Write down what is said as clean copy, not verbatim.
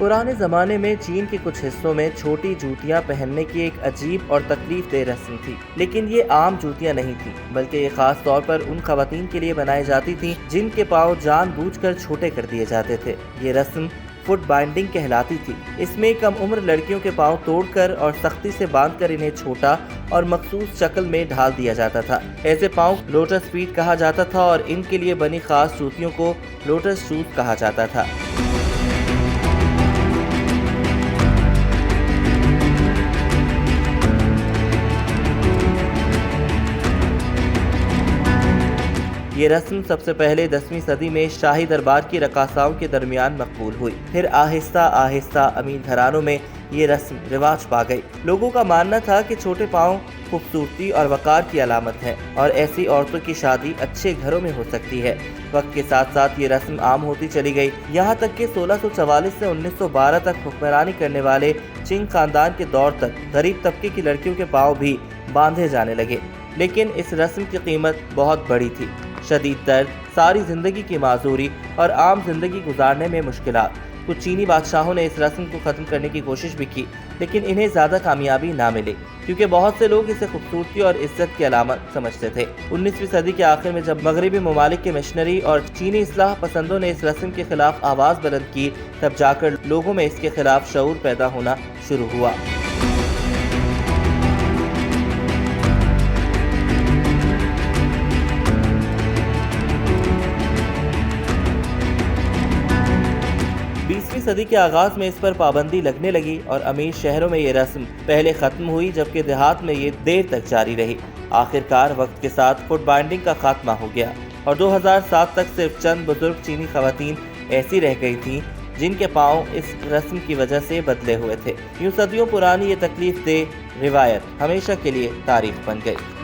पुराने ज़माने में चीन के कुछ हिस्सों में छोटी जूतियां पहनने की एक अजीब और तकलीफ दह रस्म थी, लेकिन ये आम जूतियां नहीं थी, बल्कि ये खास तौर पर उन खवातीन के लिए बनाई जाती थी जिनके पाँव जानबूझकर छोटे कर दिए जाते थे। ये रस्म फुट बाइंडिंग कहलाती थी। इसमें कम उम्र लड़कियों के पाँव तोड़कर और सख्ती से बांधकर इन्हें छोटा और मखसूस शक्ल में ढाल दिया जाता था। ऐसे पाँव लोटस फीट कहा जाता था और इनके लिए बनी खास जूतियों को लोटस शूज कहा जाता था। ये रस्म सबसे पहले 10वीं सदी में शाही दरबार की रकासाओं के दरमियान मकबूल हुई। फिर आहिस्ता आहिस्ता अमीर घरानों में ये रस्म रिवाज पा गई। लोगों का मानना था कि छोटे पाँव खूबसूरती और वकार की अलामत है और ऐसी औरतों की शादी अच्छे घरों में हो सकती है। वक्त के साथ साथ ये रस्म आम होती चली गई, यहाँ तक कि 1644 से 1912 तक हुक्मरानी करने वाले चिंग खानदान के दौर तक गरीब तबके की लड़कियों के पाँव भी बांधे जाने लगे। लेकिन इस रस्म की कीमत बहुत बड़ी थी। शदीद दर्द, सारी जिंदगी की माजूरी और आम जिंदगी गुजारने में मुश्किलात। कुछ चीनी बादशाहों ने इस रस्म को ख़त्म करने की कोशिश भी की, लेकिन इन्हें ज़्यादा कामयाबी ना मिली, क्योंकि बहुत से लोग इसे खूबसूरती और इज्जत की अलामत समझते थे। 19वीं सदी के आखिर में जब मगरबी ममालिक के मिशनरी और चीनी इस्लाह पसंदों ने इस रस्म के खिलाफ आवाज़ बुलंद की, तब जाकर लोगों में इसके खिलाफ शऊर पैदा होना शुरू हुआ। सदी के आगाज में इस पर पाबंदी लगने लगी और अमीर शहरों में ये रस्म पहले खत्म हुई, जबकि देहात में ये देर तक जारी रही। आखिरकार वक्त के साथ फुट बाइंडिंग का खात्मा हो गया और 2007 तक सिर्फ चंद बुजुर्ग चीनी खवातीन ऐसी रह गई थीं जिनके पाँव इस रस्म की वजह से बदले हुए थे। यूं सदियों पुरानी ये तकलीफ दे रिवायत हमेशा के लिए तारीफ बन गई।